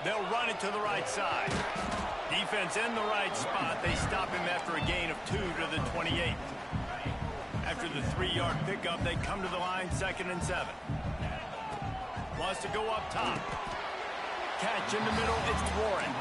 They'll run it to the right side. Defense in the right spot. They stop him after a gain of 2 to the 28. After the 3-yard pickup, they come to the line, 2nd and 7. Wants to go up top. Catch in the middle, it's Warren.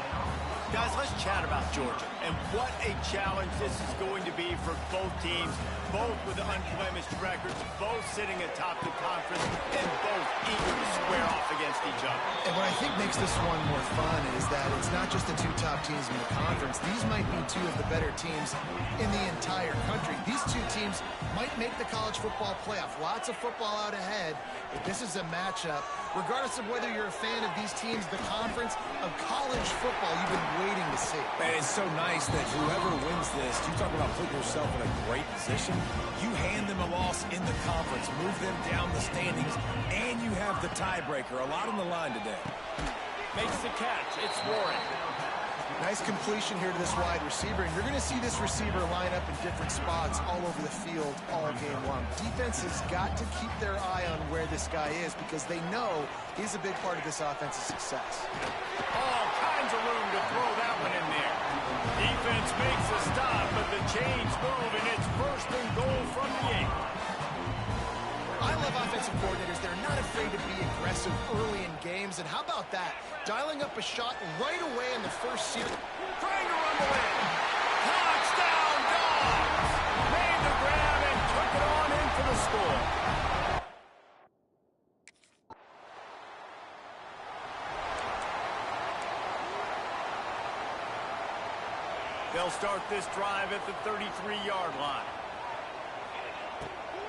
Guys, let's chat about Georgia and what a challenge this is going to be for both teams, both with unblemished records, both sitting atop the conference, and both eager to square off against each other. And what I think makes this one more fun is that it's not just the 2 top teams in the conference. These might be 2 of the better teams in the entire country. These 2 teams might make the college football playoff. Lots of football out ahead, but this is a matchup. Regardless of whether you're a fan of these teams, the conference of college football you've been waiting to see. Man, it's so nice that whoever wins this, you talk about putting yourself in a great position. You hand them a loss in the conference, move them down the standings, and you have the tiebreaker. A lot on the line today. Makes the catch. It's Warren. Nice completion here to this wide receiver, and you're going to see this receiver line up in different spots all over the field all game long. Defense has got to keep their eye on where this guy is because they know he's a big part of this offense's success. All kinds of room to throw that one in there. Defense makes a stop, but the chains move, and it's 1st and goal from the 8. I love offensive coordinators. They're not afraid to be aggressive early in games. And how about that? Dialing up a shot right away in the first series. Trying to rumble in. Touchdown, Dogs! Made the grab and took it on in for the score. They'll start this drive at the 33-yard line.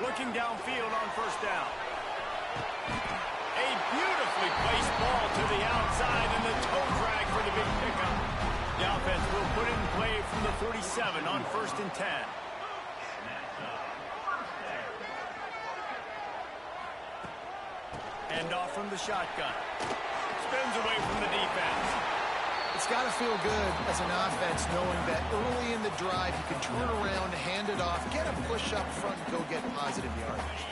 Looking downfield on 1st down. A beautifully placed ball to the outside and the toe drag for the big pickup. The offense will put it in play from the 47 on 1st and 10. Hand off from the shotgun. Spins away from the defense. It's got to feel good as an offense knowing that early in the drive you can turn around, hand it off, get a push up front, and go get positive yardage.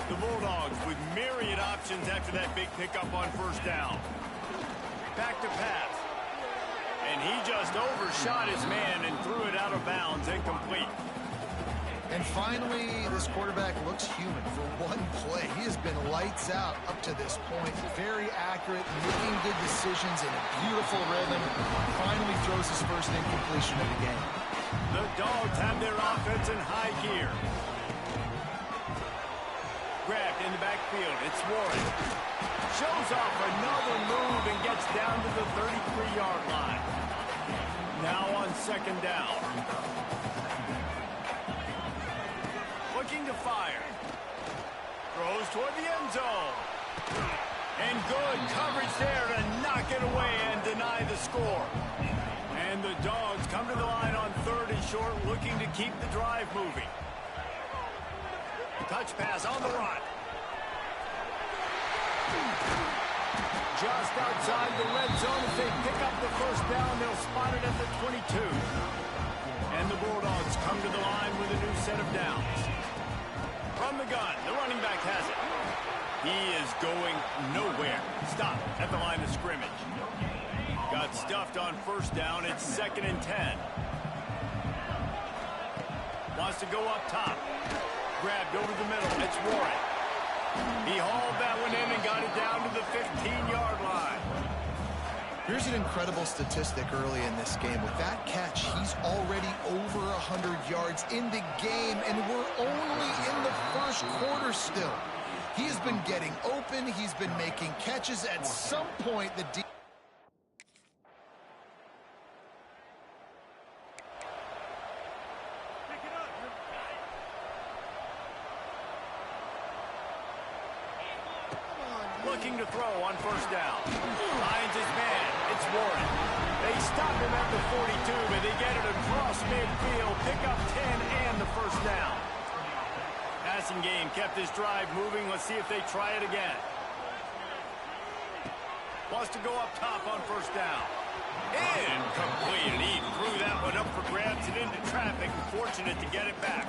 The Bulldogs with myriad options after that big pickup on 1st down. Back to pass. And he just overshot his man and threw it out of bounds, incomplete. And finally, this quarterback looks human for one play. He has been lights out up to this point. Very accurate, making good decisions in a beautiful rhythm. Finally throws his first incompletion of the game. The Dogs have their offense in high gear. Grabbed in the backfield. It's Warren. Shows off another move and gets down to the 33-yard line. Now on 2nd down. Looking to fire. Throws toward the end zone. And good coverage there to knock it away and deny the score. And the Dogs come to the line on 3rd and short, looking to keep the drive moving. Touch pass on the run. Just outside the red zone as they pick up the 1st down. They'll spot it at the 22. And the Bulldogs come to the line with a new set of downs. From the gun, the running back has it. He is going nowhere. Stop at the line of scrimmage. Got stuffed on 1st down. It's 2nd and 10. Wants to go up top. Grabbed over the middle. It's Warren. He hauled that one in and got it down to the 15-yard line. Here's an incredible statistic early in this game. With that catch, he's already over 100 yards in the game, and we're only in the 1st quarter still. He has been getting open. He's been making catches. At some point, the Looking to throw on 1st down. Finds his man. It's Warren. They stop him at the 42, but they get it across midfield. Pick up 10 and the 1st down. Passing game kept this drive moving. Let's see if they try it again. Wants to go up top on 1st down. Incomplete. He threw that one up for grabs and into traffic. Fortunate to get it back.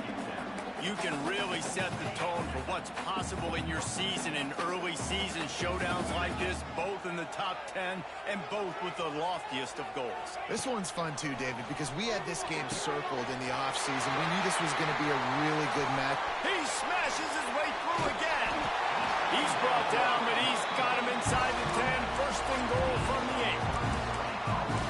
You can really set the tone for what's possible in your season in early season showdowns like this, both in the top 10, and both with the loftiest of goals. This one's fun too, David, because we had this game circled in the offseason. We knew this was going to be a really good match. He smashes his way through again. He's brought down, but he's got him inside the 10. First and goal from the 8.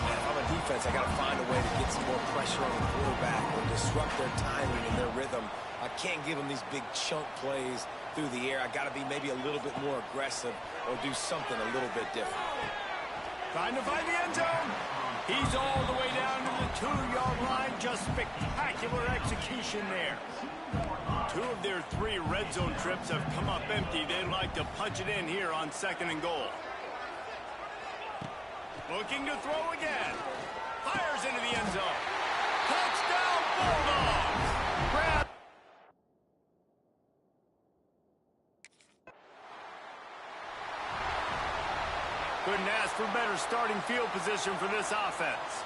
Man, if I'm a defense, I got to find a way to get some more pressure on the quarterback or disrupt their timing and their rhythm. I can't give them these big chunk plays through the air. I got to be maybe a little bit more aggressive or do something a little bit different. Trying to find the end zone. He's all the way down to the 2-yard line. Just spectacular execution there. 2 of their 3 red zone trips have come up empty. They'd like to punch it in here on 2nd and goal. Looking to throw again. Fires into the end zone. Touchdown, Bulldogs! Grab. Couldn't ask for better starting field position for this offense.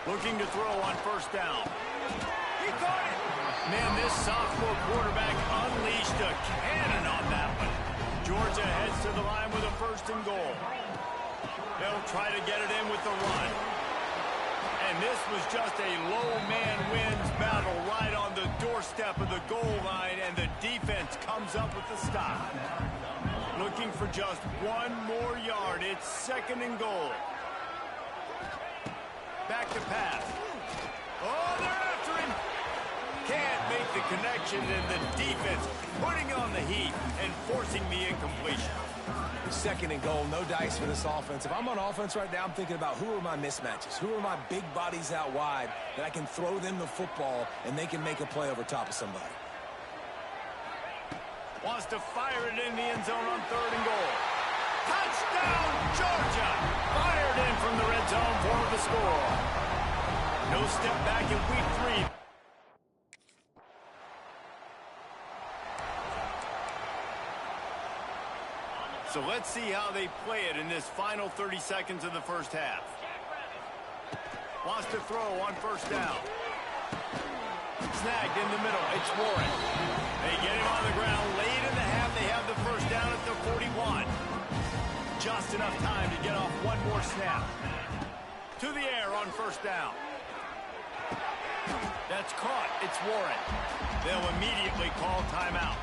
Looking to throw on 1st down. He caught it. Man, this sophomore quarterback unleashed a cannon on that one. Georgia heads to the line with a 1st and goal. They'll try to get it in with the run. And this was just a low man wins battle right on the doorstep of the goal line, and the defense comes up with the stop. Looking for just 1 more yard. It's 2nd and goal. Back to pass. Oh, they're after him. Can't make the connection, and the defense putting on the heat and forcing the incompletion. 2nd and goal, no dice for this offense. If I'm on offense right now, I'm thinking about who are my mismatches? Who are my big bodies out wide that I can throw them the football and they can make a play over top of somebody? Wants to fire it in the end zone on 3rd and goal. Touchdown, Georgia! Fired in from the red zone for the score. No step back in week 3. So let's see how they play it in this final 30 seconds of the first half. Wants to throw on 1st down. Snagged in the middle. It's Warren. They get him on the ground. Late in the half, they have the 1st down at the 41. Just enough time to get off 1 more snap. To the air on 1st down. That's caught. It's Warren. They'll immediately call timeout.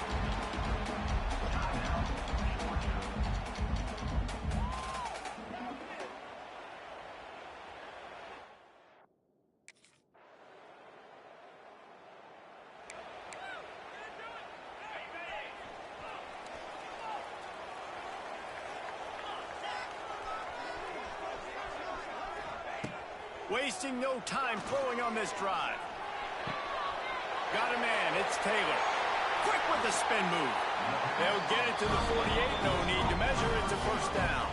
Wasting no time throwing on this drive. Got a man. It's Taylor. Quick with the spin move. They'll get it to the 48. No need to measure. It's a 1st down.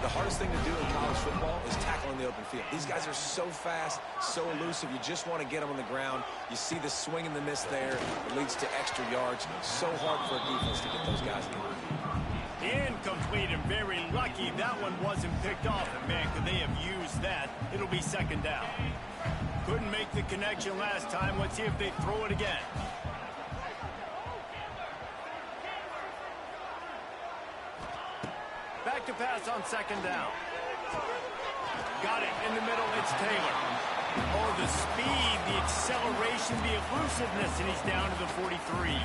The hardest thing to do in college football is tackling the open field. These guys are so fast, so elusive. You just want to get them on the ground. You see the swing and the miss there. It leads to extra yards. So hard for a defense to get those guys in line. Incomplete, and very lucky that one wasn't picked off. And man, could they have used that? It'll be 2nd down. Couldn't make the connection last time. Let's see if they throw it again. Back to pass on 2nd down. Got it in the middle. It's Taylor. Oh, the speed, the acceleration, the elusiveness, and he's down to the 43.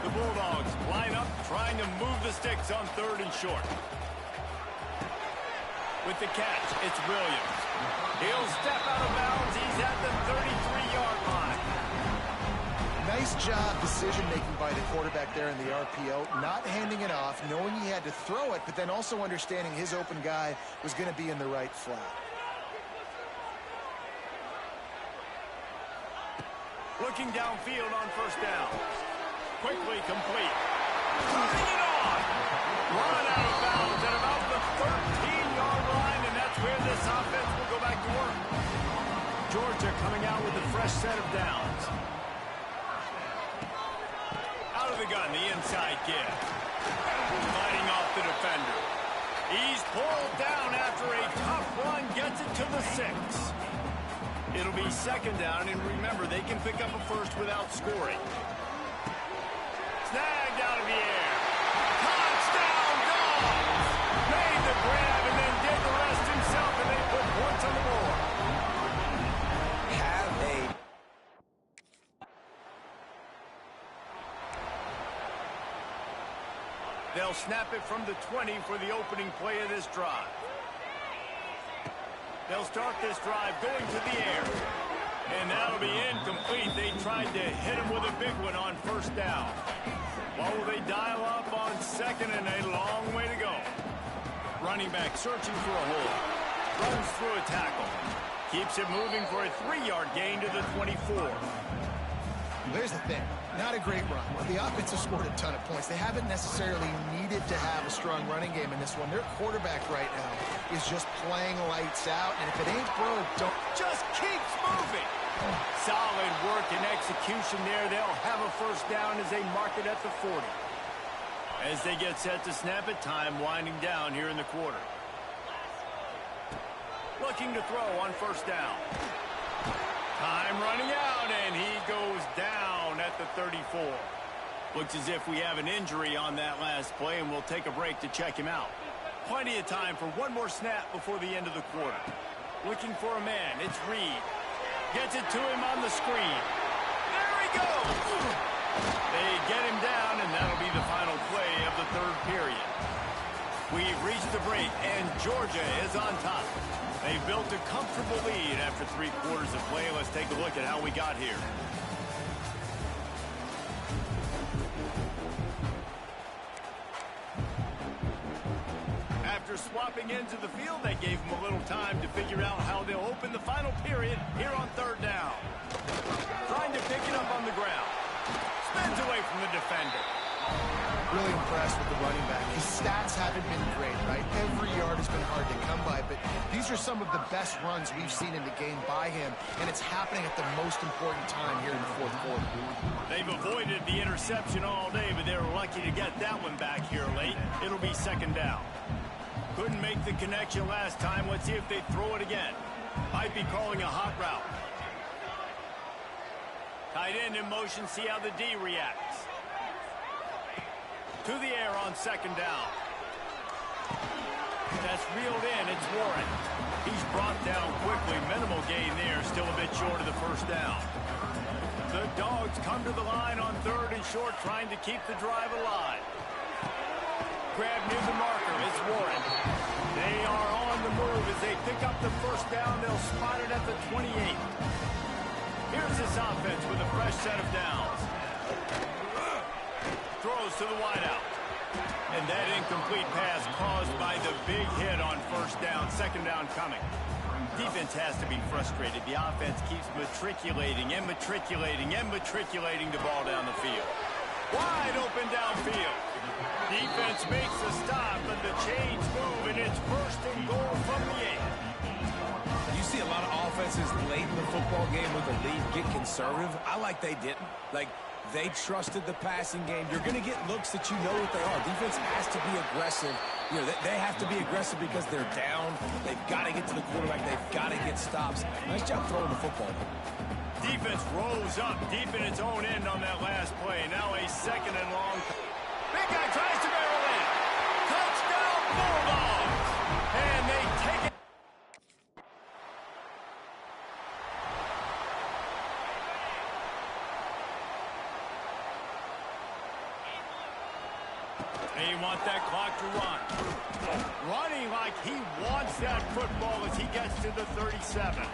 The Bulldogs line up, trying to move the sticks on 3rd and short. With the catch, it's Williams. He'll step out of bounds. He's at the 33-yard line. Nice job decision-making by the quarterback there in the RPO, not handing it off, knowing he had to throw it, but then also understanding his open guy was going to be in the right flat. Looking downfield on 1st down. Quickly complete. Bring it on! Run out of bounds at about the 13-yard line, and that's where this offense will go back to work. Georgia coming out with a fresh set of downs. Out of the gun, the inside give. Fighting off the defender. He's pulled down after a tough run, gets it to the 6. It'll be 2nd down, and remember, they can pick up a 1st without scoring. Snagged out of the air. Touchdown! snap it from the 20 for the opening play of this drive. They'll start this drive going to the air. And that'll be incomplete. They tried to hit him with a big one on first down. What will they dial up on second, and a long way to go? Running back searching for a hole. Runs through a tackle. Keeps it moving for a 3-yard gain to the 24. Here's the thing. Not a great run. The offense has scored a ton of points. They haven't necessarily needed to have a strong running game in this one. Their quarterback right now is just playing lights out, and if it ain't broke, don't... Just keeps moving. Solid work and execution there. They'll have a first down as they mark it at the 40. As they get set to snap it, time winding down here in the quarter. Looking to throw on first down. Time running out, and he goes down at the 34. Looks as if we have an injury on that last play, and we'll take a break to check him out. Plenty of time for one more snap before the end of the quarter. Looking for a man. It's Reed. Gets it to him on the screen. There he goes! They get him down, and that'll be the final play of the third period. We've reached the break, and Georgia is on top. They built a comfortable lead after 3 quarters of play. Let's take a look at how we got here. After swapping into the field, they gave them a little time to figure out how they'll open the final period here on third down. Trying to pick it up on the ground. Spins away from the defender. Really impressed with the running back. His stats haven't been great, right? Every yard has been hard to come by, but these are some of the best runs we've seen in the game by him, and it's happening at the most important time here in the fourth quarter. They've avoided the interception all day, but they were lucky to get that one back here late. It'll be second down. Couldn't make the connection last time. Let's see if they throw it again. Might be calling a hot route. Tight end in motion, see how the D reacts. To the air on second down. That's reeled in. It's Warren. He's brought down quickly. Minimal gain there. Still a bit short of the first down. The Dogs come to the line on third and short, trying to keep the drive alive. Grab near the marker. It's Warren. They are on the move as they pick up the first down. They'll spot it at the 28. Here's this offense with a fresh set of downs. Throws to the wideout. And that incomplete pass caused by the big hit on first down. Second down coming. Defense has to be frustrated. The offense keeps matriculating and matriculating and matriculating the ball down the field. Wide open downfield. Defense makes the stop, but the chains move, and it's first and goal from the 8. You see a lot of offenses late in the football game with a lead get conservative. I like they didn't. Like, they trusted the passing game. You're going to get looks that you know what they are. Defense has to be aggressive. You know, they have to be aggressive because they're down. They've got to get to the quarterback. They've got to get stops. Nice job throwing the football. Defense rolls up deep in its own end on that last play. Now a second and long. Big guy tries to barrel in. Touchdown Bulldogs. And they take it. They want that clock to run. Running like he wants that football as he gets to the 37.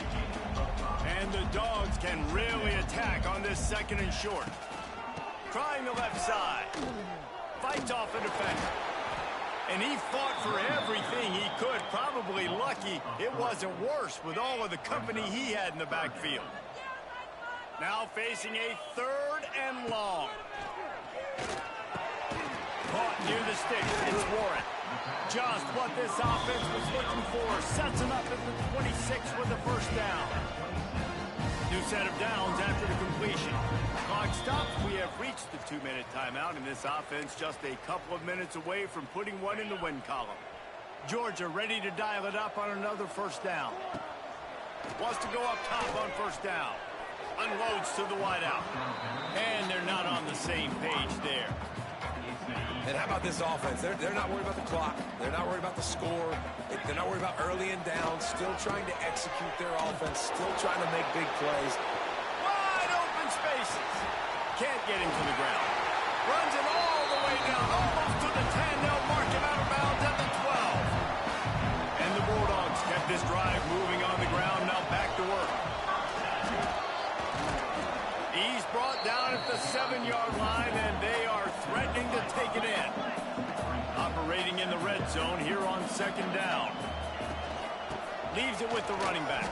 And the Dogs can really attack on this second and short. Trying the left side. Fights off a defender. And he fought for everything he could. Probably lucky it wasn't worse with all of the company he had in the backfield. Now facing a third and long. Caught near the sticks. It's Warren. Just what this offense was looking for. Sets him up at the 26 with the first down. New set of downs after the completion. Clock stops. We have reached the 2-minute timeout, and this offense just a couple of minutes away from putting one in the win column. Georgia ready to dial it up on another first down. Wants to go up top on first down. Unloads to the wideout. And they're not on the same page there. And how about this offense? They're not worried about the clock. They're not worried about the score. They're not worried about early and down. Still trying to execute their offense. Still trying to make big plays. Wide open spaces. Can't get him to the ground. Runs it all the way down almost to the 10. They'll mark him out of bounds at the 12. And the Bulldogs kept this drive moving on the ground. Now back to work. He's brought down at the 7-yard line, and they are threatening to take it in. Operating in the red zone here on 2nd down. Leaves it with the running back.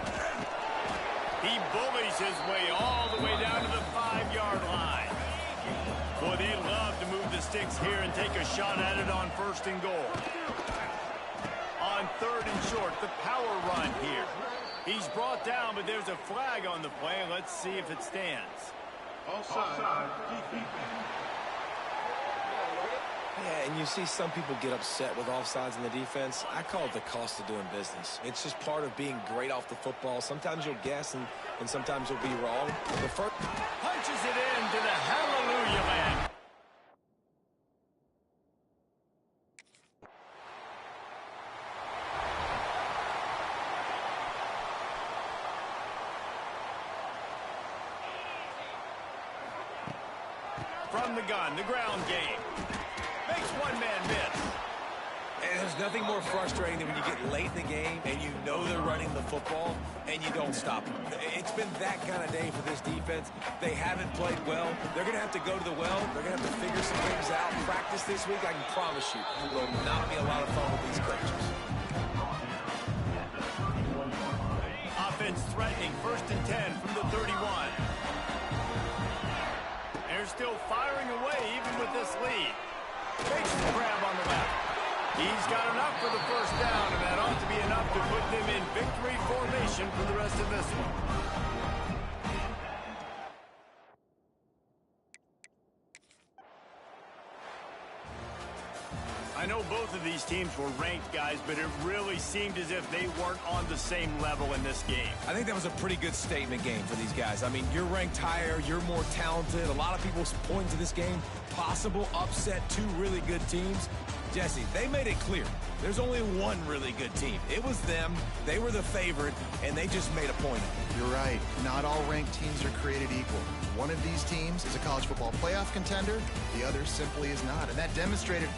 He bullies his way all the way down to the 5-yard line. Boy, they love to move the sticks here and take a shot at it on 1st and goal. On 3rd and short, the power run here. He's brought down, but there's a flag on the play. Let's see if it stands. Offside. Yeah, and you see some people get upset with offsides in the defense. I call it the cost of doing business. It's just part of being great off the football. Sometimes you'll guess, and sometimes you'll be wrong. The first Punches it into the hallelujah land. From the gun, the ground game. Makes one man miss. And there's nothing more frustrating than when you get late in the game and you know they're running the football and you don't stop them. It's been that kind of day for this defense. They haven't played well. They're going to have to go to the well. They're going to have to figure some things out. Practice this week, I can promise you, will not be a lot of fun with these coaches. Offense threatening, 1st and 10 from the 31. They're still firing away even with this lead. Makes the grab on the left. He's got enough for the 1st down, and that ought to be enough to put them in victory formation for the rest of this one. I know both of these teams were ranked, guys, but it really seemed as if they weren't on the same level in this game. I think that was a pretty good statement game for these guys. I mean, you're ranked higher, you're more talented. A lot of people point to this game, possible upset, 2 really good teams. Jesse, they made it clear. There's only one really good team. It was them. They were the favorite, and they just made a point of it. You're right. Not all ranked teams are created equal. One of these teams is a college football playoff contender. The other simply is not. And that demonstrated